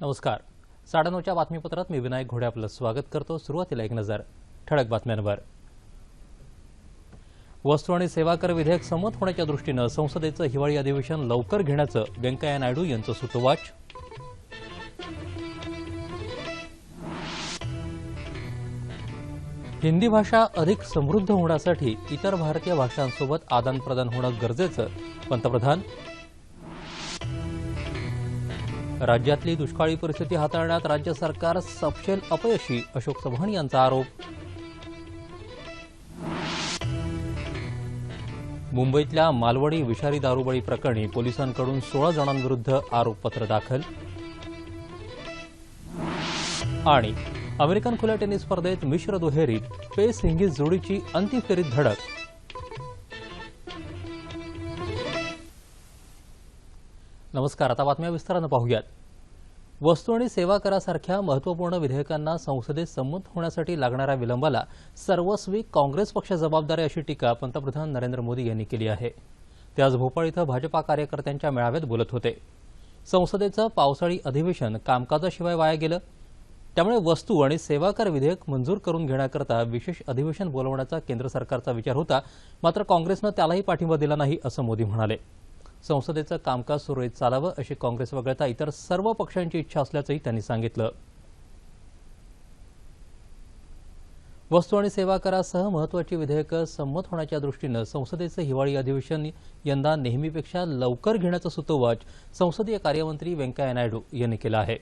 नमस्कार. 9:30च्या बातमीपत्रात मी विनायक घोडे आपलं स्वागत करतो. सुरुवातीला एक नजर ठळक बातम्यांवर. वस्तू आणि सेवा कर विधेयक संमत होण्याच्या दृष्टीनं संसदेचं हिवाळी अधिवेशन लवकर घेण्याचं व्यंकय्या नायडू यांचं सूतोवाच. हिंदी भाषा अधिक समृद्ध होण्यासाठी इतर भारतीय भाषांसोबत आदानप्रदान होणं गरजेचं पंतप्रधान. राज्यातली दुष्काळी परिस्थिती हाताळण्यात राज्य सरकार सपशेल अपयशी, अशोक चव्हाण यांचा आरोप. मुंबईतल्या मालवणी विषारी दारूबळी प्रकरणी पोलिसांकडून 16 जणांविरुद्ध आरोपपत्र दाखल. आणि अमेरिकन खुल्या टेनिस स्पर्धेत मिश्र दुहेरीत पेस हिंगीस जोडीची अंतिम फेरीत धडक. नमस्कार. आता बातम्या विस्तारानं पाहूयात. वस्तू आणि सेवा करासारख्या महत्त्वपूर्ण विधेयकांना संसदेत संमत होण्यासाठी लागणाऱ्या विलंबाला सर्वस्वी काँग्रेस पक्ष जबाबदार आहे, अशी टीका पंतप्रधान नरेंद्र मोदी यांनी केली आहे. ते आज भोपाळ इथं भाजपा कार्यकर्त्यांच्या मेळाव्यात बोलत होते. संसदेचं पावसाळी अधिवेशन कामकाजाशिवाय वाया गेलं, त्यामुळे वस्तू आणि सेवा कर विधेयक मंजूर करून घेण्याकरता विशेष अधिवेशन बोलवण्याचा केंद्र सरकारचा विचार होता. मात्र काँग्रेसनं त्यालाही पाठिंबा दिला नाही, असं मोदी म्हणाले. संसदेचं कामकाज सुरळीत चालावं अशी काँग्रेस वगळता इतर सर्व पक्षांची इच्छा असल्याचंही त्यांनी सांगितलं. वस्तू आणि सेवा करासह महत्त्वाची विधेयकं संमत होण्याच्या दृष्टीनं संसदेचं हिवाळी अधिवेशन यंदा नेहमीपेक्षा लवकर घेण्याचं सूतोवाच संसदीय कार्यमंत्री व्यंकय्या नायडू यांनी केलं आहे.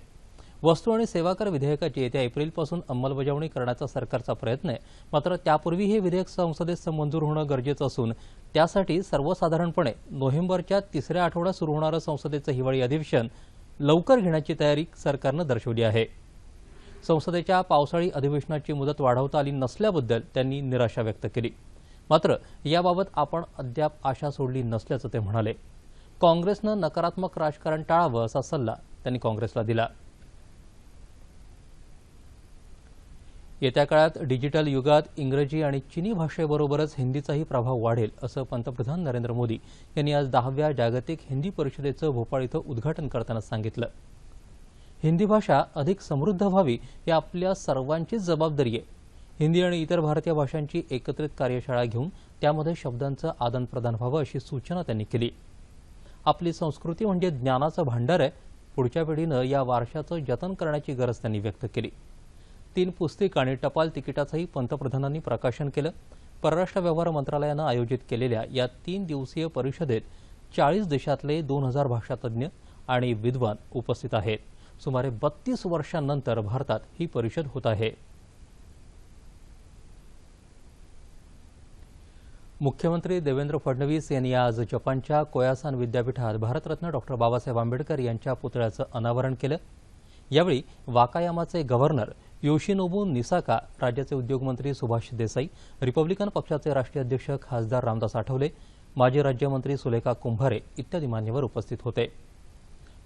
वस्तू आणि सेवा कर विधेयकाची येत्या एप्रिलपासून अंमलबजावणी करण्याचा सरकारचा प्रयत्न आहे. मात्र त्यापूर्वी हे विधेयक संसदेत मंजूर होणं गरजेचं असून त्यासाठी सर्वसाधारणपणे नोव्हेंबरच्या तिसऱ्या आठवड्यात सुरू होणारं संसदेचं हिवाळी अधिवेशन लवकर घेण्याची तयारी सरकारनं दर्शवली आहे. संसदेच्या पावसाळी अधिवेशनाची मुदत वाढवता आली नसल्याबद्दल त्यांनी निराशा व्यक्त केली. मात्र याबाबत आपण अद्याप आशा सोडली नसल्याचं ते म्हणाले. काँग्रेसनं नकारात्मक राजकारण टाळावं असा सल्ला त्यांनी काँग्रेसला दिला. येत्या काळात डिजिटल युगात इंग्रजी आणि चिनी भाषेबरोबरच हिंदीचाही प्रभाव वाढेल, असं पंतप्रधान नरेंद्र मोदी यांनी आज 10व्या जागतिक हिंदी परिषदेचं भोपाळ इथं उद्घाटन करताना सांगितलं. हिंदी भाषा अधिक समृद्ध व्हावी ही आपल्या सर्वांचीच जबाबदारी आहे. हिंदी आणि इतर भारतीय भाषांची एकत्रित कार्यशाळा घेऊन त्यामध्ये शब्दांचं आदानप्रदान व्हावं, अशी सूचना त्यांनी केली. आपली संस्कृती म्हणजे ज्ञानाचं भांडार आहे. पुढच्या पिढीनं या वारशाचं जतन करण्याची गरज त्यांनी व्यक्त केली. 3 पुस्तिका आणि टपाल तिकिटाचंही पंतप्रधानांनी प्रकाशन केलं. परराष्ट्र व्यवहार मंत्रालयानं आयोजित केलेल्या या 3 दिवसीय परिषदेत 40 देशातले 2000 भाषातज्ञ आणि विद्वान उपस्थित आहेत. सुमारे 32 वर्षांनंतर भारतात ही परिषद होत आहे. मुख्यमंत्री देवेंद्र फडणवीस यांनी आज जपानच्या कोयासान विद्यापीठात भारतरत्न डॉ. बाबासाहेब आंबेडकर यांच्या पुतळ्याचं अनावरण केलं. यावेळी वाकायामाचे गव्हर्नर योशिनोबू निसाका, राज्याचे उद्योगमंत्री सुभाष देसाई, रिपब्लिकन पक्षाचे राष्ट्रीय अध्यक्ष खासदार रामदास आठवले, माजी राज्यमंत्री सुलेखा कुंभारे इत्यादी मान्यवर उपस्थित होते.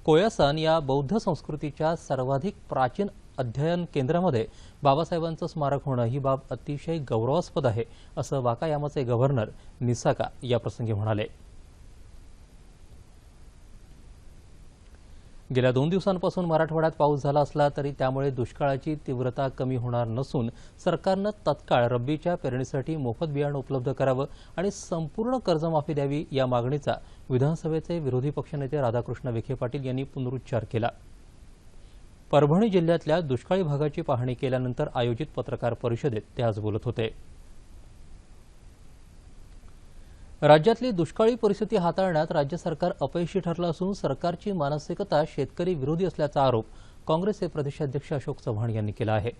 कोयासान या बौद्ध संस्कृतीच्या सर्वाधिक प्राचीन अध्ययन केंद्रामध्ये बाबासाहेबांचं स्मारक होणं ही बाब अतिशय गौरवास्पद आहे, असं वाकायामाचे गव्हर्नर निसाका याप्रसंगी म्हणाले. गेल्या 2 दिवसांपासून मराठवाड्यात पाऊस झाला असला तरी त्यामुळे दुष्काळाची तीव्रता कमी होणार नसून सरकारनं तत्काळ रब्बीच्या पेरणीसाठी मोफत बियाणं उपलब्ध करावं आणि संपूर्ण कर्जमाफी द्यावी, या मागणीचा विधानसभेचे विरोधी पक्षनेते राधाकृष्ण विखे पाटील यांनी पुनरुच्चार केला. परभणी जिल्ह्यातल्या दुष्काळी भागाची पाहणी केल्यानंतर आयोजित पत्रकार परिषदेत ते आज बोलत होते. राज्यातली दुष्काळी परिस्थिती हाताळण्यात राज्य सरकार अपयशी ठरलं असून सरकारची मानसिकता शेतकरी विरोधी असल्याचा आरोप काँग्रेसचे प्रदेशाध्यक्ष अशोक चव्हाण यांनी केला आहे.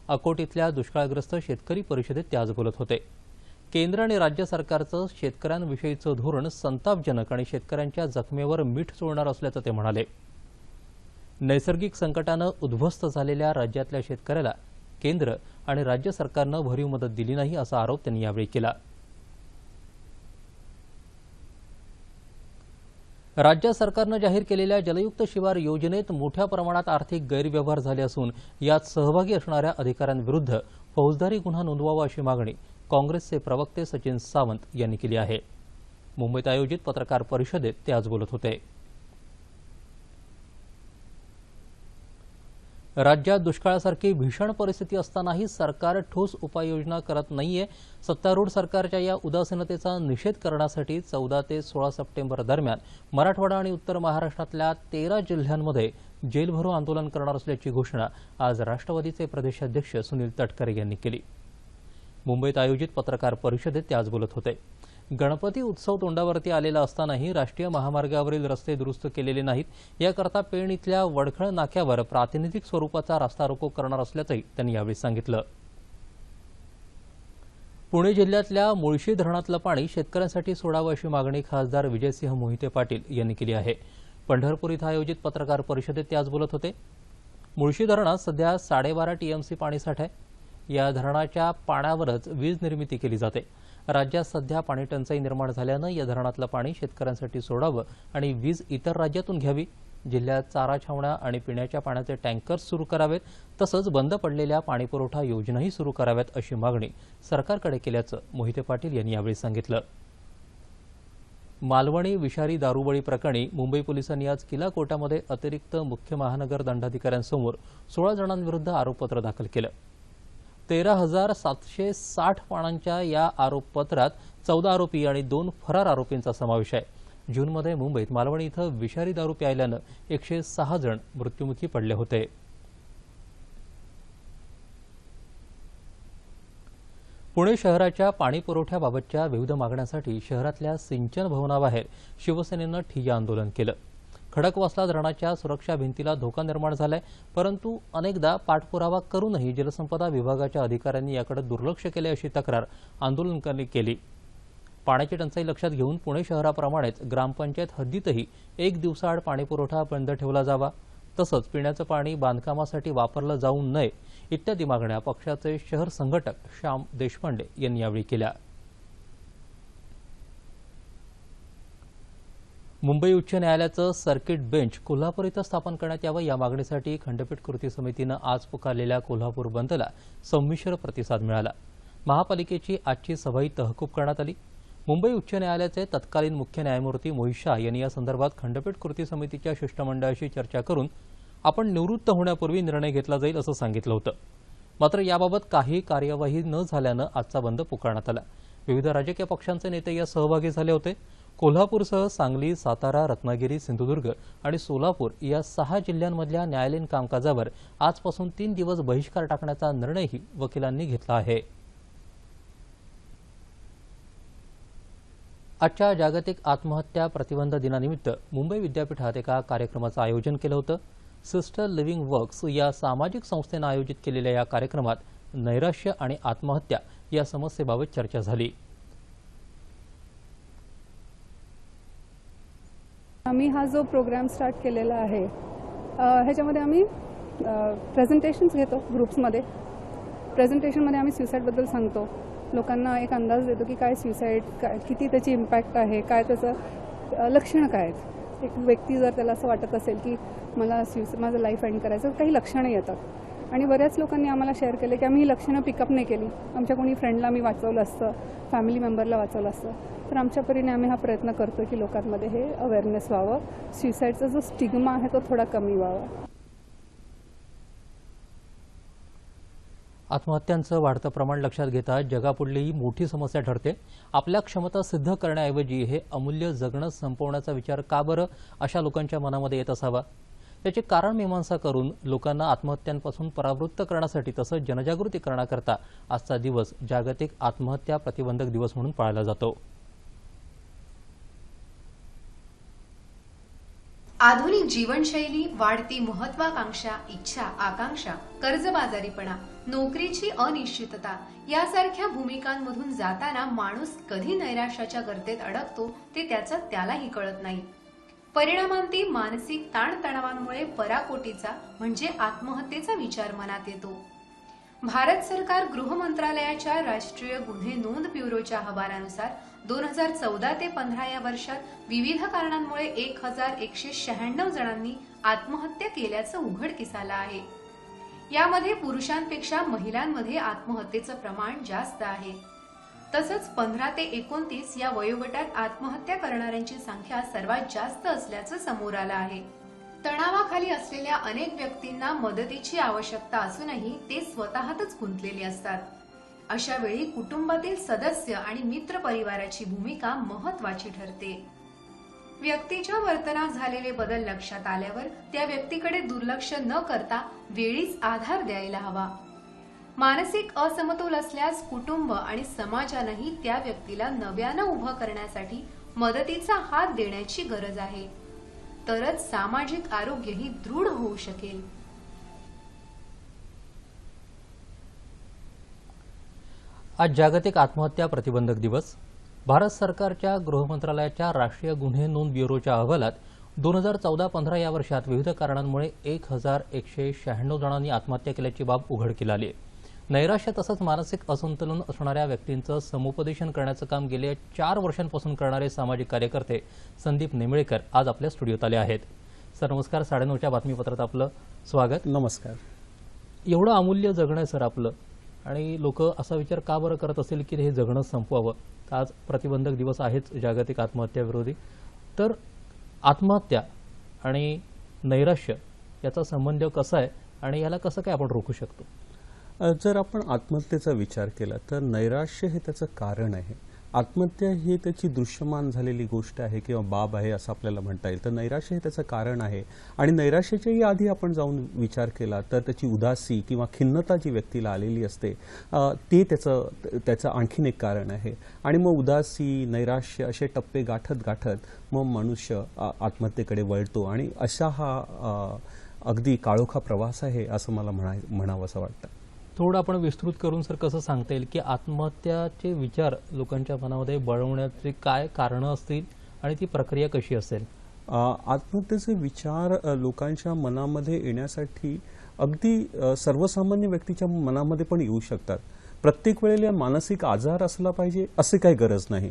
अकोट इथल्या दुष्काळग्रस्त शेतकरी परिषदेत ते आज बोलत होते. केंद्र आणि राज्य सरकारचं शेतकऱ्यांविषयीचं धोरण संतापजनक आणि शेतकऱ्यांच्या जखमेवर मीठ चोळणार असल्याचं ते म्हणाले. नैसर्गिक संकटानं उद्ध्वस्त झालेल्या राज्यातल्या शेतकऱ्याला केंद्र आणि राज्य सरकारनं भरीव मदत दिली नाही, असा आरोप त्यांनी यावेळी केला. राज्य सरकारनं जाहीर केलेल्या जलयुक्त शिवार योजनेत मोठ्या प्रमाणात आर्थिक गैरव्यवहार झाले असून यात सहभागी असणाऱ्या अधिकाऱ्यांविरुद्ध फौजदारी गुन्हा नोंदवावा, अशी मागणी काँग्रेसचे प्रवक्ते सचिन सावंत यांनी केली आहे. मुंबईत आयोजित पत्रकार परिषदेत ते आज बोलत होते. राज्यात दुष्काळासारखी भीषण परिस्थिती असतानाही सरकार ठोस उपाययोजना करत नाहीये. सत्तारूढ सरकारच्या या उदासीनतेचा निषेध करण्यासाठी 14 ते 16 सप्टेंबर दरम्यान मराठवाडा आणि उत्तर महाराष्ट्रातल्या 13 जिल्ह्यांमध्ये जेलभरो आंदोलन करणार असल्याची घोषणा आज राष्ट्रवादीचे प्रदेशाध्यक्ष सुनील तटकरे यांनी केली. मुंबईत आयोजित पत्रकार परिषदेत ते आज बोलत होते. गणपती उत्सव तोंडावरती आलेला असतानाही राष्ट्रीय महामार्गावरील रस्ते दुरुस्त केलेले नाहीत. याकरता पेण इथल्या वडखळ नाक्यावर प्रातिनिधिक स्वरूपाचा रास्ता रोको करणार असल्याचंही त्यांनी यावेळी सांगितलं. पुणे जिल्ह्यातल्या मुळशी धरणातलं पाणी शेतकऱ्यांसाठी सोडावं अशी मागणी खासदार विजयसिंह मोहिते पाटील यांनी केली आहे. पंढरपूर इथं आयोजित पत्रकार परिषदेत ते आज बोलत होते. मुळशी धरणात सध्या 12.5 टीएमसी पाणीसाठा आहे. या धरणाच्या पाण्यावरच वीज निर्मिती केली जाते. राज्यात सध्या पाणी टंचाई निर्माण झाल्यानं या धरणातलं पाणी शेतकऱ्यांसाठी सोडावं आणि वीज इतर राज्यातून घ्यावी. जिल्ह्यात चारा छावण्या आणि पिण्याच्या पाण्याचे टँकर्स सुरू करावेत. तसंच बंद पडलेल्या पाणीपुरवठा योजनाही सुरू कराव्यात अशी मागणी सरकारकडे केल्याचं मोहिते पाटील यांनी यावेळी सांगितलं. मालवणी विषारी दारूबळी प्रकरणी मुंबई पोलिसांनी आज किला कोर्टामध्ये अतिरिक्त मुख्य महानगर दंडाधिकाऱ्यांसमोर 16 जणांविरुद्ध आरोपपत्र दाखल केलं. 13,760 पानांच्या या आरोपपत्रात 14 आरोपी आणि 2 फरार आरोपींचा समावेश आहे. जूनमध्ये मुंबईत मालवणी इथं विषारी दारू प्यायल्यानं 106 जण मृत्युमुखी पडले होते. पुणे शहराच्या पाणीपुरवठ्याबाबतच्या विविध मागण्यांसाठी शहरातल्या सिंचन भवनाबाहेर शिवसेनेनं ठिय्या आंदोलन केलं. खडकवासला धरणाच्या सुरक्षा भिंतीला धोका निर्माण झालाय, परंतु अनेकदा पाठपुरावा करूनही जलसंपदा विभागाच्या अधिकाऱ्यांनी याकडे दुर्लक्ष केले अशी तक्रार आंदोलनकाऱ्यांनी केली. पाण्याची टंचाई लक्षात घेऊन पुणे शहराप्रमाणेच ग्रामपंचायत हद्दीतही 1 दिवसाआड पाणीपुरवठा बंद ठेवला जावा, तसंच पिण्याचं पाणी बांधकामासाठी वापरलं जाऊ नये इत्यादी मागण्या पक्षाचे शहर संघटक श्याम देशपांडे यांनी यावेळी केल्या. मुंबई उच्च न्यायालयाचं सर्किट बेंच कोल्हापूर इथं स्थापन करण्यात यावं या मागणीसाठी खंडपीठ कृती समितीनं आज पुकारलेल्या कोल्हापूर बंदला संमिश्र प्रतिसाद मिळाला. महापालिकेची आजची सभाही तहकूब करण्यात आली. मुंबई उच्च न्यायालयाचे तत्कालीन मुख्य न्यायमूर्ती मोहित शाह यांनी या संदर्भात खंडपीठ कृती समितीच्या शिष्टमंडळाशी चर्चा करून आपण निवृत्त होण्यापूर्वी निर्णय घेतला जाईल असं सांगितलं होतं. मात्र याबाबत काही कार्यवाही न झाल्यानं आजचा बंद पुकारण्यात आला. विविध राजकीय पक्षांचे नेते यात सहभागी झाले होते. कोल्हापूरसह सांगली, सातारा, रत्नागिरी, सिंधुदुर्ग आणि सोलापूर या 6 जिल्ह्यांमधल्या न्यायालयीन कामकाजावर आजपासून 3 दिवस बहिष्कार टाकण्याचा निर्णयही वकिलांनी घेतला आहे. आजच्या जागतिक आत्महत्या प्रतिबंध दिनानिमित्त मुंबई विद्यापीठात एका कार्यक्रमाचं आयोजन केलं होतं. सिस्टर लिव्हिंग वर्क्स या सामाजिक संस्थेनं आयोजित केलेल्या या कार्यक्रमात नैराश्य आणि आत्महत्या या समस्येबाबत चर्चा झाली. आम्ही हा जो प्रोग्राम स्टार्ट केलेला आहे ह्याच्यामध्ये आम्ही प्रेझेंटेशन्स घेतो ग्रुप्समध्ये. प्रेझेंटेशनमध्ये आम्ही सुसाईडबद्दल सांगतो. लोकांना एक अंदाज देतो की काय सुसाईड, काय किती त्याची इम्पॅक्ट आहे, काय त्याचं लक्षणं काय आहेत. एक व्यक्ती जर त्याला असं वाटत असेल की मला माझं लाईफ एंड करायचं, काही लक्षणं येतात. आणि बऱ्याच लोकांनी आम्हाला शेअर केलं की आम्ही ही लक्षणं पिकअप नाही केली. आमच्या कोणी फ्रेंडला मी वाचवलं असतं, फॅमिली मेंबरला वाचवलं असतं. तर आमच्या परीने आम्ही हा प्रयत्न करतो की लोकांमध्ये हे अवेअरनेस व्हावं, सुसाईडचा जो स्टिग्मा आहे तो थोडा कमी व्हावा. आत्महत्यांचं वाढतं प्रमाण लक्षात घेता जगापुढली ही मोठी समस्या ठरते. आपल्या क्षमता सिद्ध करण्याऐवजी हे अमूल्य जगणं संपवण्याचा विचार का बरं अशा लोकांच्या मनामध्ये येत असावा. त्याची कारण मीमांसा करून लोकांना आत्महत्यांपासून परावृत्त करण्यासाठी तसंच जनजागृती करण्याकरता आजचा दिवस जागतिक आत्महत्या प्रतिबंधक दिवस म्हणून पाळला जातो. आधुनिक जीवनशैली, वाढती महत्वाकांक्षा, इच्छा, आकांक्षा, कर्जबाजारीपणा, नोकरीची अनिश्चितता यासारख्या भूमिकांमधून जाताना माणूस कधी नैराश्याच्या गर्तेत अडकतो ते त्याचं त्यालाही कळत नाही. परिणामांती मानसिक ताणतणावांमुळे पराकोटीचा म्हणजे आत्महत्येचा विचार मनात येतो. भारत सरकार गृह मंत्रालयाच्या राष्ट्रीय गुन्हे नोंद ब्युरोच्या अहवालानुसार 2014 ते 15 या वर्षात विविध कारणांमुळे 1196 जणांनी आत्महत्या केल्याचं उघडकीस आलं आहे. यामध्ये पुरुषांपेक्षा महिलांमध्ये आत्महत्येचं प्रमाण जास्त आहे. तसंच 15 ते 29 या वयोगटात आत्महत्या करणाऱ्यांची संख्या सर्वात जास्त असल्याचं समोर आलं आहे. तणावाखाली असलेल्या अनेक व्यक्तींना मदतीची आवश्यकता असूनही ते स्वतःतच गुंतलेले असतात. अशा वेळी कुटुंबातील सदस्य आणि मित्र परिवाराची भूमिका महत्त्वाची ठरते. व्यक्तीच्या वर्तनात झालेले बदल लक्षात आल्यावर त्या व्यक्तीकडे दुर्लक्ष न करता वेळीच आधार द्यायला हवा. मानसिक असमतोल असल्यास कुटुंब आणि समाजानेही त्या व्यक्तीला नव्यानं उभं करण्यासाठी मदतीचा हात देण्याची गरज आहे. तरच सामाजिक आरोग्यही दृढ होऊ शकेल. आज जागतिक आत्महत्या प्रतिबंधक दिवस. भारत सरकारच्या गृह मंत्रालयाच्या राष्ट्रीय गुन्हे नोंद ब्युरोच्या अहवालात 2014-15 या वर्षात विविध कारणांमुळे 1196 जणांनी आत्महत्या केल्याची बाब उघडकीला आली आहे. नैराश्य तसंच मानसिक असंतुलन असणाऱ्या व्यक्तींचं समुपदेशन करण्याचं काम गेल्या 4 वर्षांपासून करणारे सामाजिक कार्यकर्ते संदीप नेमळेकर आज आपल्या स्टुडिओत आले आहेत. सर नमस्कार. 9:30च्या बातमीपत्रात आपलं स्वागत. नमस्कार. एवढं अमूल्य जगणं आहे सर आपलं, आणि लोक असा विचार का बरं करत असेल की हे जगणं संपवावं. आज प्रतिबंधक दिवस आहेच जागतिक आत्महत्या विरोधी. तर आत्महत्या आणि नैराश्य याचा संबंध कसा आहे आणि याला कसं काय आपण रोखू शकतो? जर आपण आत्महत्येचा विचार केला तर नैराश्य हे त्याचं कारण आहे. आत्महत्या ही त्याची दृश्यमान झालेली गोष्ट आहे किंवा बाब आहे असं आपल्याला म्हणता येईल. तर नैराश्य हे त्याचं कारण आहे. आणि नैराश्याच्याही आधी आपण जाऊन विचार केला तर त्याची उदासी किंवा खिन्नता जी व्यक्तीला आलेली असते ते त्याचं आणखीन एक कारण आहे. आणि मग उदासी, नैराश्य असे टप्पे गाठत गाठत मग मनुष्य आत्महत्येकडे वळतो. आणि अशा हा अगदी काळोखा प्रवास आहे असं मला म्हणावं असं वाटतं. थोडं आपण विस्तृत करून सर कसं सांगता येईल की आत्महत्याचे विचार लोकांच्या मनामध्ये बळवण्याची काय कारणं असतील आणि ती प्रक्रिया कशी असेल? आत्महत्येचे विचार लोकांच्या मनामध्ये येण्यासाठी अगदी सर्वसामान्य व्यक्तीच्या मनामध्ये पण येऊ शकतात. प्रत्येक वेळेला मानसिक आजार असला पाहिजे असे काही गरज नाही.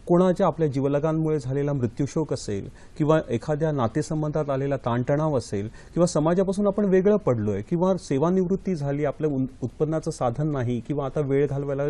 कोणाच्या आपल्या जीवलगांमुळे झालेला मृत्यूशोक असेल किंवा एखाद्या नातेसंबंधात आलेला ताणतणाव असेल किंवा समाजापासून आपण वेगळं पडलोय किंवा सेवानिवृत्ती झाली, आपल्या उत्पन्नाचं साधन नाही किंवा आता वेळ घालवायला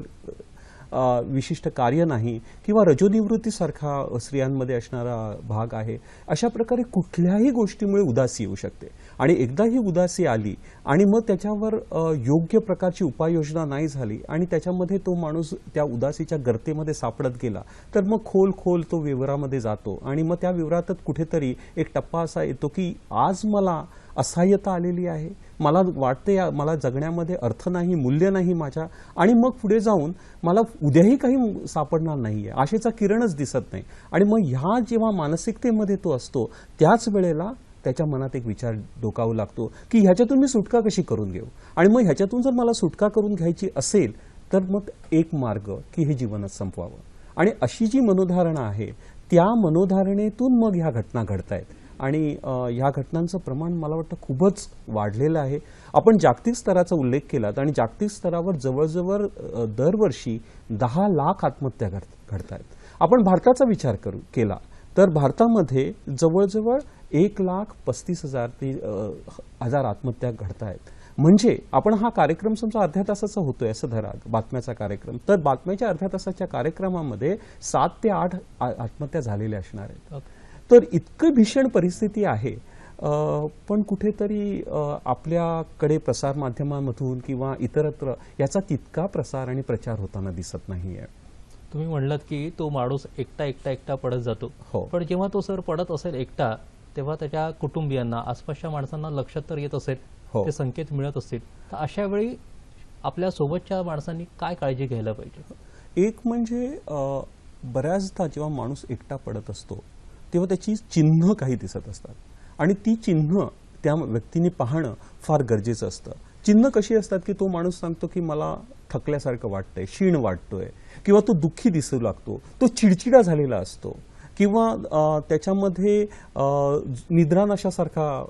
विशिष्ट कार्य नाही किंवा रजोनिवृत्तीसारखा स्त्रियांमध्ये असणारा भाग आहे. अशा प्रकारे कुठल्याही गोष्टीमुळे उदासी येऊ शकते. आणि एकदा ही उदासी आली आणि मग त्याच्यावर योग्य प्रकारची उपाययोजना नाही झाली आणि त्याच्यामध्ये तो माणूस त्या उदासीच्या गर्तेमध्ये सापडत गेला तर मग खोल तो विवरामध्ये जातो. आणि मग त्या विवरातच कुठेतरी एक टप्पा असा येतो की आज मला असहाय्यता आलेली आहे, मला वाटते मला जगण्यामध्ये अर्थ नाही, मूल्य नाही माझ्या, आणि मग पुढे जाऊन मला उद्याही काही सापडणार नाहीये, आशेचा किरणच दिसत नाही. आणि मग ह्या जेव्हा मानसिकतेमध्ये तो असतो त्याच वेळेला त्याच्या मनात एक विचार डोकावू लागतो की ह्याच्यातून मी सुटका कशी करून घेऊ. आणि मग ह्याच्यातून जर मला सुटका करून घ्यायची असेल तर मग एक मार्ग की हे जीवनच संपवावं. आणि अशी जी मनोधारणा आहे त्या मनोधारणेतून मग ह्या घटना घडतायत. आणि ह्या घटनांचं प्रमाण मला वाटतं खूपच वाढलेलं आहे. आपण जागतिक स्तराचा उल्लेख केला आणि जागतिक स्तरावर जवळजवळ दरवर्षी 10 लाख आत्महत्या घडत आहेत. आपण भारताचा विचार केला तर भारतामध्ये जवळजवळ 1,35,000 ते 1,000 आत्महत्या घडत आहेत. म्हणजे आपण हा कार्यक्रम समजा अर्ध्या तासाचा होतोय असं धरा, बातम्याचा कार्यक्रम, तर बातम्याच्या अर्ध्या तासाच्या कार्यक्रमामध्ये 7 ते 8 आत्महत्या झालेल्या असणार आहेत. तर इतकं भीषण परिस्थिती आहे. पण कुठेतरी आपल्याकडे प्रसारमाध्यमांमधून किंवा इतरत्र याचा तितका प्रसार आणि प्रचार होताना दिसत नाहीये. तुम्ही म्हणलात की तो माणूस एकटा पडत जातो. हो. पण जेव्हा तो सर पडत असेल एकटा तेव्हा त्याच्या कुटुंबियांना, आसपासच्या माणसांना लक्षात तर येत असेल, हो. ते संकेत मिळत असतील. तर अशा वेळी आपल्या सोबतच्या माणसांनी काय काळजी घ्यायला पाहिजे? एक म्हणजे बऱ्याचदा जेव्हा माणूस एकटा पडत असतो तेव्हा त्याची चिन्ह काही दिसत असतात आणि ती चिन्ह त्या व्यक्तीने पाहणं फार गरजेचं असतं. चिन्ह कशी असतात की तो माणूस सांगतो की मला थकल्यासारखं वाटतंय, क्षीण वाटतोय, किंवा तो दुःखी दिसू लागतो, तो चिडचिडा झालेला असतो, किंवा त्याच्यामध्ये निद्रानाशासारखा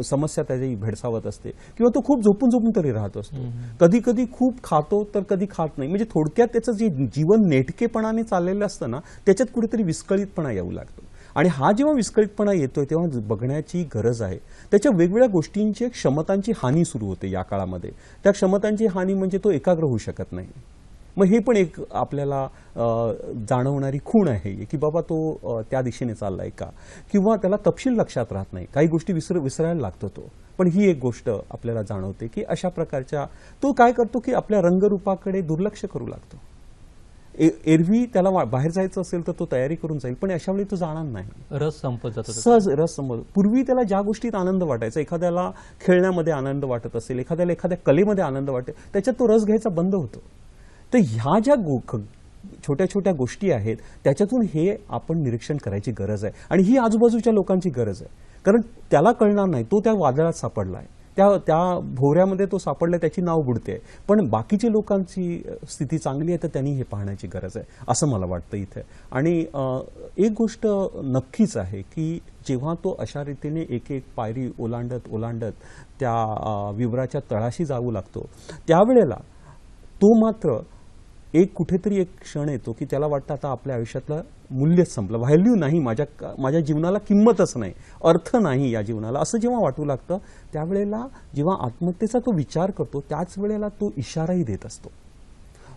समस्या त्याची भेडसावत असते, किंवा तो खूप झोपून तरी राहत असतो. कधी कधी खूप खातो तर कधी खात नाही. म्हणजे थोडक्यात त्याचं जे जीवन नेटकेपणाने चाललेलं असतं ना त्याच्यात कुठेतरी विस्कळीतपणा येऊ लागतो. आणि हा जेव्हा विस्कळीतपणा येतोय तेव्हा बघण्याची गरज आहे. त्याच्या वेगवेगळ्या गोष्टींची क्षमतांची हानी सुरू होते या काळामध्ये. त्या क्षमतांची हानी म्हणजे तो एकाग्र होऊ शकत नाही. मग हे पण एक आपल्याला जाणवणारी खूण आहे की बाबा तो त्या दिशेने चाललाय का, किंवा त्याला तपशील लक्षात राहत नाही, काही गोष्टी विसरायला लागतो तो. पण ही एक गोष्ट आपल्याला जाणवते की अशा प्रकारच्या तो काय करतो की आपल्या रंगरूपाकडे दुर्लक्ष करू लागतो. एरवी त्याला बाहेर जायचं असेल तर तो तयारी करून जाईल, पण अशा वेळी तो जाणार नाही. रस संपत जातो. सहज रस समज. पूर्वी त्याला ज्या गोष्टीत आनंद वाटायचा, एखाद्याला खेळण्यामध्ये आनंद वाटत असेल, एखाद्याला एखाद्या कलेमध्ये आनंद वाटेल, त्याच्यात तो रस घ्यायचा बंद होतो. तर ह्या ज्या छोट्या छोट्या गोष्टी आहेत त्याच्यातून हे आपण निरीक्षण करायची गरज आहे, आणि ही आजूबाजूच्या लोकांची गरज आहे. कारण त्याला कळणार नाही, तो त्या वादळात सापडलाय, त्या भोवऱ्यामध्ये तो सापडलाय, त्याची नाव बुडते. पण बाकीच्या लोकांची स्थिती चांगली आहे तर त्यांनी हे पाहण्याची गरज आहे असं मला वाटतं इथे. आणि एक गोष्ट नक्कीच आहे की जेव्हा तो अशा रीतीने एक एक पायरी ओलांडत त्या विवराच्या तळाशी जाऊ लागतो, त्यावेळेला तो मात्र कुठेतरी एक क्षण येतो की त्याला वाटतं आता आपल्या आयुष्यातलं मूल्यच संपलं, व्हॅल्यू नाही, माझ्या जीवनाला किंमतच नाही, अर्थ नाही या जीवनाला, असं जेव्हा वाटू लागतं त्यावेळेला जेव्हा आत्महत्येचा तो विचार करतो त्याच वेळेला तो इशाराही देत असतो.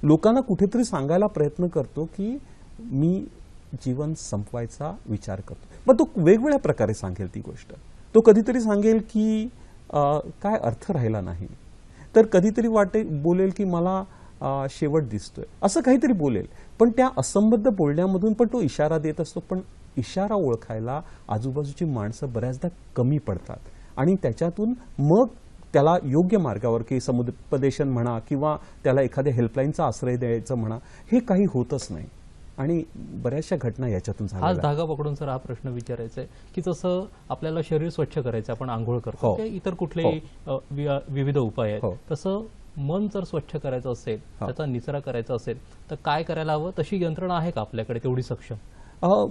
लोकांना कुठेतरी सांगायला प्रयत्न करतो की मी जीवन संपवायचा विचार करतो. पण तो वेगवेगळ्या प्रकारे सांगेल ती गोष्ट. तो कधीतरी सांगेल की काय अर्थ राहिला नाही, तर कधीतरी बोलेल की मला शेवट दिसतोय, असं काहीतरी बोलेल. पण त्या असंबद्ध बोलण्यामधून पण तो इशारा देत असतो. पण इशारा ओळखायला आजूबाजूची माणसं बऱ्याचदा कमी पडतात, आणि त्याच्यातून मग त्याला योग्य मार्गावर की समुपदेशन म्हणा किंवा त्याला एखाद्या हेल्पलाईनचा आश्रय द्यायचं म्हणा, हे काही होतच नाही. आणि बऱ्याचशा घटना याच्यातून हाच झाल्या. धागा पकडून सर हा प्रश्न विचारायचा आहे की जसं आपल्याला शरीर स्वच्छ करायचं, आपण आंघोळ करतो, हो. इतर कुठलेही विविध उपाय आहेत, हो. तसं मन जर स्वच्छ करायचं असेल, त्याचा निचरा करायचा असेल तर काय करायला हवं? तशी यंत्रणा आहे का आपल्याकडे तेवढी सक्षम?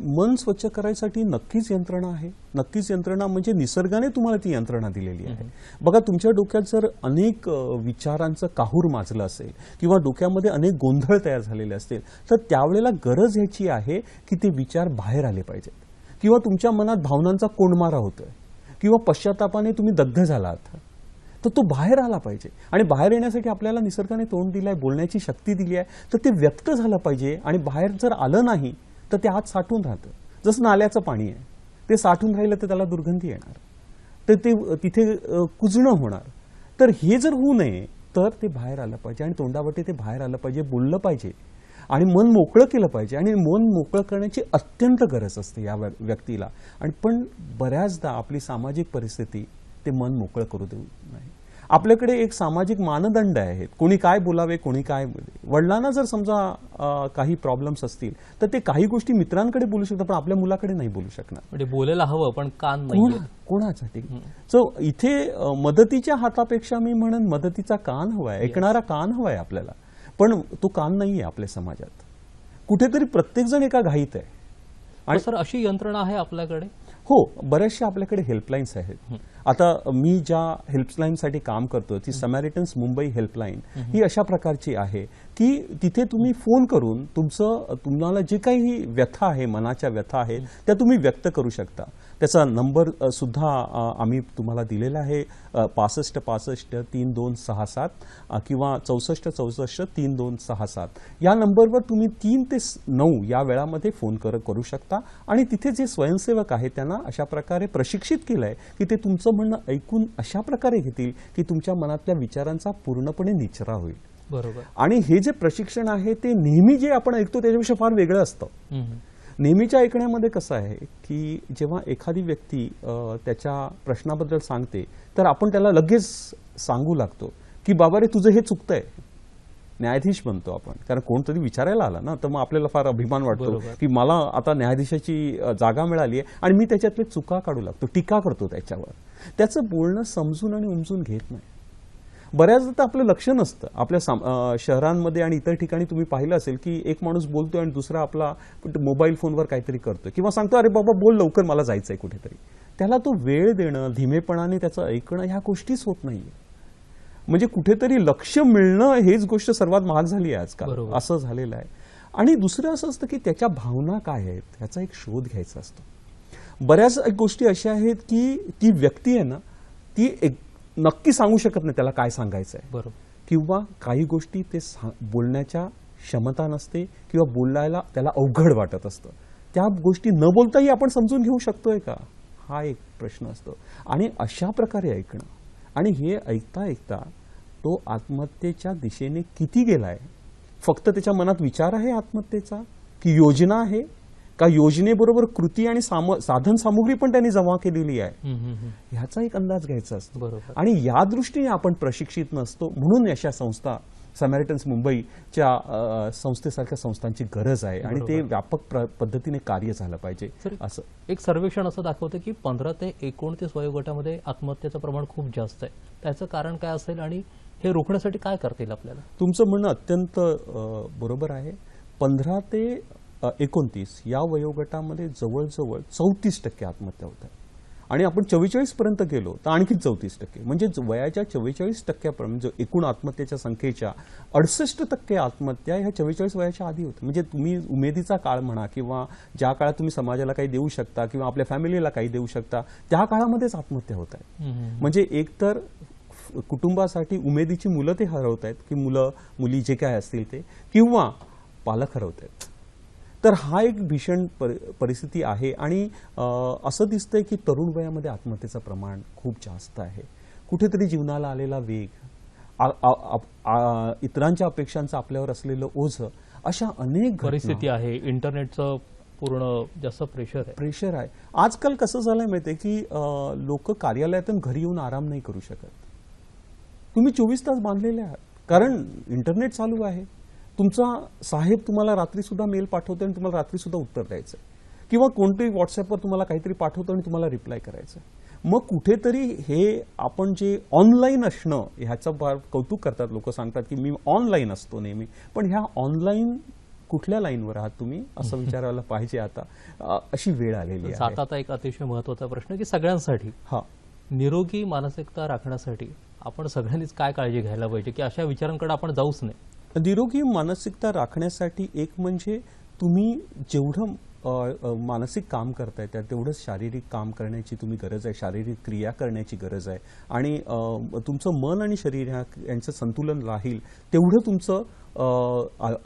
मन स्वच्छ करायसाठी नक्कीच यंत्रणा आहे. नक्कीच यंत्रणा म्हणजे निसर्गाने तुम्हाला ती यंत्रणा दिलेली आहे. बघा, तुमच्या डोक्यात जर अनेक विचारांचं काहूर माजलं असेल किंवा डोक्यामध्ये अनेक गोंधळ तयार झालेले असतील, तर त्यावेळेला गरज ह्याची आहे की ते विचार बाहेर आले पाहिजेत. किंवा तुमच्या मनात भावनांचा कोंडमारा होतोय किंवा पश्चातापाने तुम्ही दग्ध झालात, तर तो बाहेर आला पाहिजे. आणि बाहेर येण्यासाठी आपल्याला निसर्गाने तोंड दिलंय, बोलण्याची शक्ती दिली आहे, तर ते व्यक्त झालं पाहिजे. आणि बाहेर जर आलं नाही तर ते आत साठून राहतं. जसं नाल्याचं पाणी आहे, ते साठून राहिलं तर त्याला दुर्गंधी येणार, तर ते तिथे कुजणं होणार. तर हे जर होऊ नये तर ते बाहेर आलं पाहिजे, आणि तोंडावरती ते बाहेर आलं पाहिजे, बोललं पाहिजे, आणि मन मोकळं केलं पाहिजे. आणि मन मोकळं करण्याची अत्यंत गरज असते या व्यक्तीला. आणि पण बऱ्याचदा आपली सामाजिक परिस्थिती ते मन मोकळं करू देऊ नाही. आपल्याकडे एक सामाजिक मानदंड आहेत, कोणी काय बोलावे, कोणी काय बोलावे. वडिलांना जर समजा काही प्रॉब्लेम्स असतील तर ते काही गोष्टी मित्रांकडे बोलू शकतात, पण आपल्या मुलाकडे नाही बोलू शकणार. म्हणजे बोलायला हवं पण कान नाही. कोणासाठी? सो इथे मदतीच्या हातापेक्षा मी म्हणेन मदतीचा कान हवाय, ऐकणारा कान हवाय आपल्याला. पण तो कान नाहीये आपल्या समाजात. कुठेतरी प्रत्येक जण एका घाईत आहे. आणि सर अशी यंत्रणा आहे आपल्याकडे? हो, बऱ्याचशा आपल्याकडे हेल्पलाईन्स आहेत. आता मी ज्या हेल्पलाईनसाठी काम करतो ती समॅरिटन्स मुंबई हेल्पलाईन ही अशा प्रकारची आहे की तिथे तुम्ही फोन करून तुम्हाला जे काही व्यथा आहे, मनाच्या व्यथा आहेत, त्या तुम्ही व्यक्त करू शकता. त्याचा नंबर सुद्धा आम्ही तुम्हाला दिलेला आहे, 65 65 3267 किंवा 64 64 3267. या नंबरवर तुम्ही 3 ते 9 या वेळामध्ये फोन करू शकता. आणि तिथे जे स्वयंसेवक आहेत त्यांना अशा प्रकारे प्रशिक्षित केलंय की ते तुमचं म्हणणं ऐकून अशा प्रकारे घेतील की तुमच्या मनातल्या विचारांचा पूर्णपणे निचरा होईल. बरोबर. आणि हे जे प्रशिक्षण आहे ते नेहमी जे आपण ऐकतो त्याच्यापेक्षा फार वेगळं असतं. नेहमीच्या ऐकण्यामध्ये कसं आहे की जेव्हा एखादी व्यक्ती त्याच्या प्रश्नाबद्दल सांगते तर आपण त्याला लगेच सांगू लागतो की बाबा रे तुझं हे चुकतंय. न्यायाधीश बनतो आपण, कारण कोणतरी विचारायला आला ना, तर मग आपल्याला फार अभिमान वाटतो की मला आता न्यायाधीशाची जागा मिळाली आहे, आणि मी त्याच्यातले चुका काढू लागतो, टीका करतो त्याच्यावर. त्याचं बोलणं समजून आणि उमजून घेत नाही. बऱ्याचदा तर आपलं लक्ष नसतं. आपल्या शहरांमध्ये आणि इतर ठिकाणी तुम्ही पाहिलं असेल की एक माणूस बोलतोय आणि दुसरा आपला मोबाईल फोनवर काहीतरी करतोय किंवा सांगतो अरे बाबा बोल लवकर, मला जायचंय कुठेतरी. त्याला तो वेळ देणं, धीमेपणाने त्याचं ऐकणं, ह्या गोष्टीच होत नाहीये. म्हणजे कुठेतरी लक्ष मिळणं हेच गोष्ट सर्वात महाग झाली आहे आजकाल, असं झालेलं आहे. आणि दुसरं असं असतं की त्याच्या भावना काय आहेत ह्याचा एक शोध घ्यायचा असतो. बऱ्याच गोष्टी अशा आहेत की ती व्यक्ती आहे ना, ती नक्की सांगू शकत नाही त्याला काय सांगायचं आहे, बरोबर, किंवा काही गोष्टी ते बोलण्याच्या क्षमता नसते किंवा बोलायला त्याला अवघड वाटत असतं. त्या गोष्टी न बोलताही आपण समजून घेऊ शकतोय का, हा एक प्रश्न असतो. आणि अशा प्रकारे ऐकणं, आणि हे ऐकता ऐकता तो आत्महत्येच्या दिशेने किती गेलाय, फक्त त्याच्या मनात विचार आहे आत्महत्येचा की योजना आहे का, योजनेबरोबर कृती आणि साधन सामुग्री पण त्यांनी जमा केलेली आहे, ह्याचा एक अंदाज घ्यायचा असतो. बरोबर. आणि या दृष्टीने आपण प्रशिक्षित नसतो. म्हणून अशा संस्था, समॅरिटन्स मुंबईच्या संस्थेसारख्या संस्थांची गरज आहे आणि ते व्यापक पद्धतीने कार्य झालं पाहिजे. असं एक सर्वेक्षण असं दाखवतं की 15 ते 29 वयोगटामध्ये आत्महत्येचं प्रमाण खूप जास्त आहे. त्याचं कारण काय असेल आणि हे रोखण्यासाठी काय करता येईल आपल्याला? तुमचं म्हणणं अत्यंत बरोबर आहे. 15 ते 29 या वयोगटामध्ये जवळजवळ 34% आत्महत्या होत आहेत. आणि आपण 44 पर्यंत गेलो तर आणखी 34%, म्हणजे वयाच्या 44% एकूण आत्महत्येच्या संख्येच्या 68% आत्महत्या ह्या 44 वयाच्या आधी होत्या. म्हणजे तुम्ही उमेदीचा काळ म्हणा किंवा ज्या काळात तुम्ही समाजाला काही देऊ शकता किंवा आपल्या फॅमिलीला काही देऊ शकता, त्या काळामध्येच आत्महत्या होत आहेत. म्हणजे एकतर कुटुंबासाठी उमेदीची मुलं ते हरवत आहेत की मुली जे काय असतील ते, किंवा पालक हरवत आहेत. तर हा एक भीषण परिस्थिती आहे. आणि असं दिसतंय की तरुण वयामध्ये आत्महत्येचं प्रमाण खूप जास्त आहे. कुठेतरी जीवनाला आलेला वेग, इतरांच्या अपेक्षांचं आपल्यावर असलेलं ओझं, अशा अनेक परिस्थिती आहे. इंटरनेटचं पूर्ण जास्त प्रेशर आहे. आजकाल कसं झालंय माहितीये की लोक कार्यालयातून घरी येऊन आराम नाही करू शकत. तुम्ही 24 तास बांधलेले आहात, कारण इंटरनेट चालू आहे. तुमचा साहेब तुम्हाला रात्री सुद्धा मेल पाठवतो आणि तुम्हाला रात्री सुद्धा उत्तर द्यायचं, किंवा कोणतेही व्हॉट्सअपवर तुम्हाला काहीतरी पाठवतो आणि तुम्हाला रिप्लाय करायचं. मग कुठेतरी हे आपण जे ऑनलाईन असणं, ह्याचं फार कौतुक करतात लोक, सांगतात की मी ऑनलाईन असतो नेहमी, पण ह्या ऑनलाईन कुठल्या लाईनवर आहात तुम्ही असं विचारायला पाहिजे. आता अशी वेळ आलेली आहे. आता एक अतिशय महत्त्वाचा प्रश्न की सगळ्यांसाठी निरोगी मानसिकता राखण्यासाठी आपण सगळ्यांनीच काय काळजी घ्यायला पाहिजे की अशा विचारांकडे आपण जाऊच नाही? निरोगी मानसिकता राखण्यासाठी एक म्हणजे तुम्ही जेवढं मानसिक काम करताय तेवढंच शारीरिक काम करण्याची तुम्ही गरज आहे, शारीरिक क्रिया करण्याची गरज आहे. आणि तुमचं मन आणि शरीर यांचं संतुलन राहील तेवढं तुमचं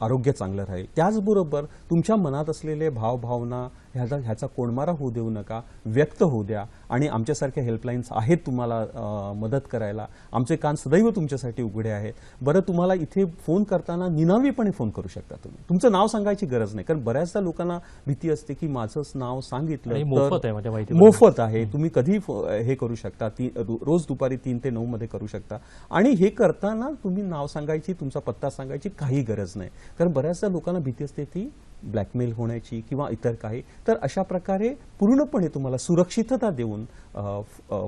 आरोग्य चांगलं राहील. त्याचबरोबर तुमच्या मनात असलेले भावभावना ह्याचा कोंडमारा होऊ देऊ नका, व्यक्त होऊ द्या. आणि आमच्यासारख्या हेल्पलाईन्स आहेत तुम्हाला मदत करायला. आमचे कान सदैव तुमच्यासाठी उघडे आहेत. बरं, तुम्हाला इथे फोन करताना निनावीपणे फोन करू शकता तुम्ही. तुमचं नाव सांगायची गरज नाही, कारण बऱ्याचदा लोकांना भीती असते की माझं नाव सांगितलं तर मोफत आहे, तुम्ही कधी हे करू शकता. रोज दुपारी 3 ते 9 मध्ये करू शकता. आणि हे करताना तुम्ही नाव सांगायची, तुमचा पत्ता सांगायची काही गरज नाही, कारण बऱ्याचदा लोकांना भीती असते ती ब्लॅकमेल होण्याची किंवा इतर काही. तर अशा प्रकारे पूर्णपणे तुम्हाला सुरक्षितता देऊन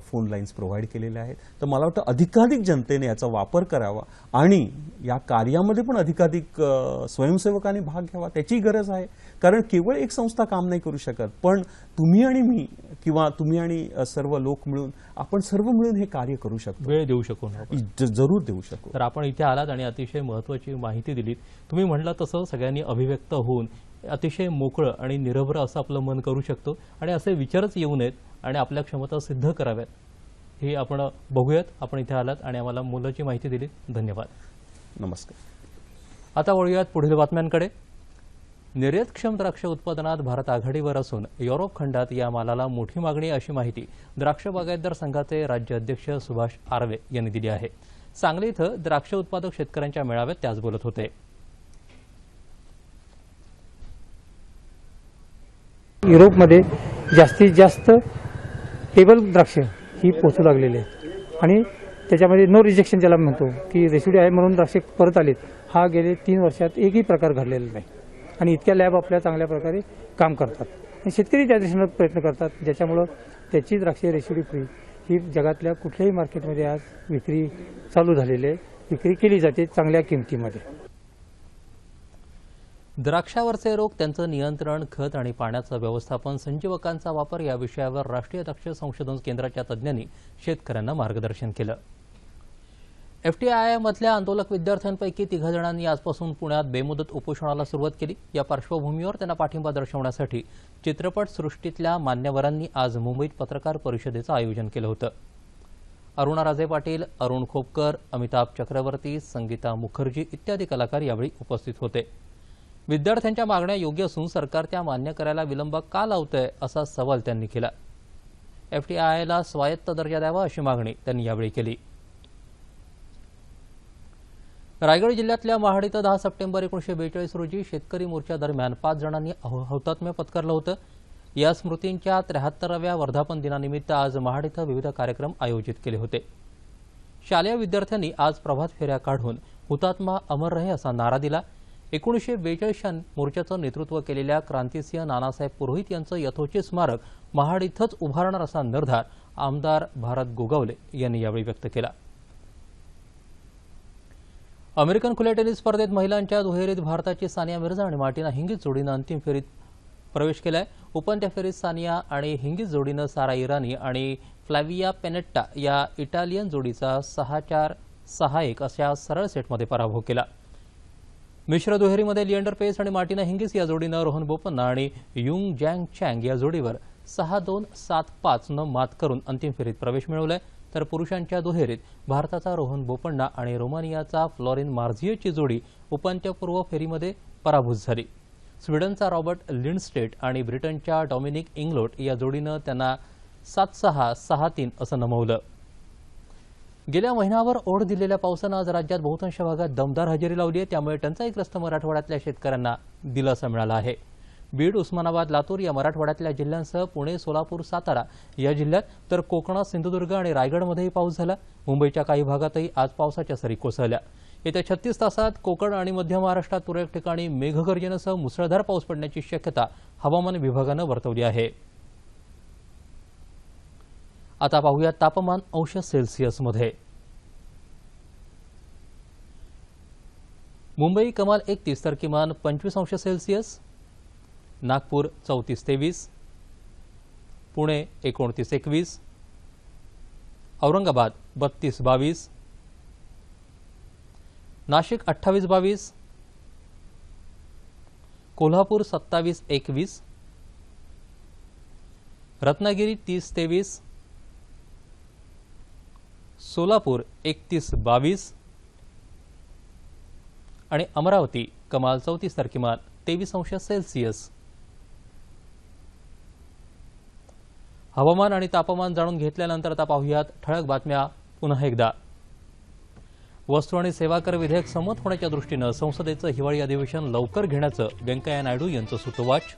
फोन लाईन्स प्रोव्हाइड केलेल्या आहेत. तर मला वाटतं अधिकाधिक जनतेने याचा वापर करावा आणि या कार्यामध्ये पण अधिकाधिक स्वयंसेवकांनी भाग घ्यावा, त्याची गरज आहे. कारण केवळ एक संस्था काम नाही करू शकत, पण तुम्ही आणि मी किंवा तुम्ही आणि सर्व लोक मिळून, आपण सर्व मिळून हे कार्य करू शकतो, वेळ देऊ शकू, जरूर देऊ शकू. तर आपण इथे आलात आणि अतिशय महत्त्वाची माहिती दिलीत. तुम्ही म्हटलं तसं सगळ्यांनी अभिव्यक्त होऊन अतिशय मोकळं आणि निरभ्र असं आपलं मन करू शकतो आणि असे विचारच येऊ नयेत आणि आपल्या क्षमता सिद्ध कराव्यात. हे आपण बघूयात. आपण इथे आलात आणि आम्हाला मोलाची माहिती दिली. धन्यवाद. नमस्कार. आता वळूयात पुढील बातम्यांकडे. निर्यातक्षम द्राक्ष उत्पादनात भारत आघाडीवर असून युरोप खंडात या मालाला मोठी मागणी, अशी माहिती द्राक्ष बागायतदार संघाचे राज्य अध्यक्ष सुभाष आर्वे यांनी दिली आहे. सांगली इथं द्राक्ष उत्पादक शेतकऱ्यांच्या मेळाव्यात ते आज बोलत होते. युरोपमध्ये जास्तीत जास्त टेबल द्राक्ष ही पोचू लागलेली आहेत आणि त्याच्यामध्ये नो रिजेक्शन ज्याला म्हणतो की रेसिड्यू आहे म्हणून द्राक्ष परत आलेत, हा गेले 3 वर्षात एकही प्रकार घडलेला नाही. आणि इतक्या लॅब आपल्या चांगल्या प्रकारे काम करतात आणि शेतकरी त्या दिशेनं प्रयत्न करतात, ज्याच्यामुळं त्याची द्राक्षे रेसिड्यू फ्री ही जगातल्या कुठल्याही मार्केटमध्ये आज विक्री चालू झालेली आहे, विक्री केली जाते चांगल्या किमतीमध्ये. द्राक्षावरचे रोग, त्यांचं नियंत्रण, खत आणि पाण्याचं व्यवस्थापन, संजीवकांचा वापर या विषयावर राष्ट्रीय द्राक्ष संशोधन केंद्राच्या तज्ज्ञांनी शेतकऱ्यांना मार्गदर्शन केलं. FTII-मधल्या आंदोलक विद्यार्थ्यांपैकी 3 जणांनी आजपासून पुण्यात बेमुदत उपोषणाला सुरुवात केली. या पार्श्वभूमीवर त्यांना पाठिंबा दर्शवण्यासाठी चित्रपट सृष्टीतल्या मान्यवरांनी आज मुंबईत पत्रकार परिषदेचं आयोजन केलं होतं. अरुणा राजे पाटील, अरुण खोपकर, अमिताभ चक्रवर्ती, संगीता मुखर्जी इत्यादी कलाकार यावेळी उपस्थित होते. विद्यार्थ्यांच्या मागण्या योग्य असून सरकार त्या मान्य करायला विलंब का लावतंय असा सवाल त्यांनी केला. FTIIला स्वायत्त दर्जा द्यावा अशी मागणी त्यांनी यावेळी केली. रायगड जिल्ह्यातल्या महाड इथं 10 सप्टेंबर 1942 रोजी शेतकरी मोर्चा दरम्यान 5 जणांनी हौतात्म्य पत्करलं होतं. या स्मृतींच्या 73व्या वर्धापन दिनानिमित्त आज महाड इथं विविध कार्यक्रम आयोजित केले होते. शालेय विद्यार्थ्यांनी आज प्रभात फेऱ्या काढून हुतात्मा अमर रहे असा नारा दिला. 1942 मोर्चाचं नेतृत्व केलेल्या क्रांतिसिंह नानासाहेब पुरोहित यांचं यथोचित स्मारक महाड इथंच उभारणार असा निर्धार आमदार भारत गोगावले यांनी यावेळी व्यक्त केला. अमेरिकन खुल्या टेनिस स्पर्धेत महिलांच्या दुहेरीत भारताची सानिया मिर्झा आणि मार्टिना हिंगीज जोडीनं अंतिम फेरीत प्रवेश केलाय. उपांत्य फेरीत सानिया आणि हिंगीज जोडीनं सारा इराणी आणि फ्लॅविया पेनेट्टा या इटालियन जोडीचा 6-4, 6-1 अशा सरळ सेटमध्ये पराभव केला. मिश्र दुहेरीमध्ये लिएंडर पेस आणि मार्टिना हिंगीज या जोडीनं रोहन बोपन्ना आणि युंग जँग चँग या जोडीवर 6-2, 7-5 न मात करून अंतिम फेरीत प्रवेश मिळवलाय. तर पुरुषांच्या दुहेरीत भारताचा रोहन बोपन्ना आणि रोमानियाचा फ्लॉरिन मार्झियोची जोडी उपांत्यपूर्व फेरीमध्ये पराभूत झाली. स्वीडनचा रॉबर्ट लिंडस्टेट आणि ब्रिटनच्या डॉमिनिक इंग्लोट या जोडीनं त्यांना 7-6, 6-3 असं नमवलं. गेल्या महिनाभर ओढ दिलेल्या पावसानं आज राज्यात बहुतांश भागात दमदार हजेरी लावली आहे. त्यामुळे टंचाईग्रस्त मराठवाड्यातल्या शेतकऱ्यांना दिलासा मिळाला आहे. बीड, उस्मानाबाद, लातूर या मराठवाड्यातल्या जिल्ह्यांसह पुणे, सोलापूर, सातारा या जिल्ह्यात तर कोकणात सिंधुदुर्ग आणि रायगडमध्येही पाऊस झाला. मुंबईच्या काही भागातही आज पावसाच्या सरी कोसळल्या. येत्या 36 तासात कोकण आणि मध्य महाराष्ट्रात तुरळक ठिकाणी मेघगर्जनेसह मुसळधार पाऊस पडण्याची शक्यता हवामान विभागानं वर्तवली आहे. आता पाहूया तापमान अंश सेल्सिअसमध्ये. मुंबई कमाल 31 तर किमान 25 अंश सेल्सिअस, नागपूर 34-23, पुणे 29-21, औरंगाबाद 32-22, नाशिक 28-22, कोल्हापूर 27-21, रत्नागिरी 30-23, सोलापूर 31-22 आणि अमरावती कमाल 34 तर किमान 23 अंश सेल्सिअस. हवामान आणि तापमान जाणून घेतल्यानंतर आता पाहूयात ठळक बातम्या पुन्हा एकदा. वस्तू आणि सेवा कर विधेयक संमत होण्याच्या दृष्टीनं संसदेचं हिवाळी अधिवेशन लवकर घेण्याचं व्यंकय्या नायडू यांचं सूतोवाच.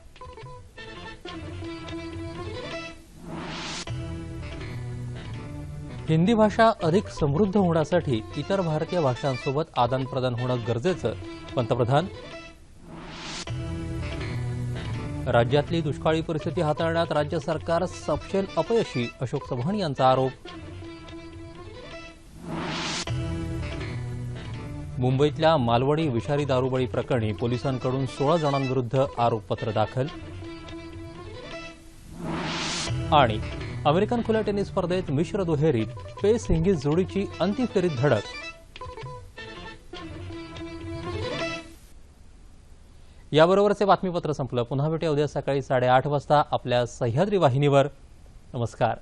हिंदी भाषा अधिक समृद्ध होण्यासाठी इतर भारतीय भाषांसोबत आदानप्रदान होणं गरजेचं, पंतप्रधान. राज्यातली दुष्काळी परिस्थिती हाताळण्यात राज्य सरकार सपशेल अपयशी, अशोक चव्हाण यांचा आरोप. मुंबईतल्या मालवणी विषारी दारूबळी प्रकरणी पोलिसांकडून 16 जणांविरुद्ध आरोपपत्र दाखल. आणि अमेरिकन खुल्या टेनिस स्पर्धेत मिश्र दुहेरीत पेस हिंगीज जोडीची अंतिम फेरीत धडक. याबरोबरच हे बातमीपत्र संपलं. पुन्हा भेटूया उद्या सकाळी 8:30 वाजता आपल्या सह्याद्री वाहिनीवर. नमस्कार.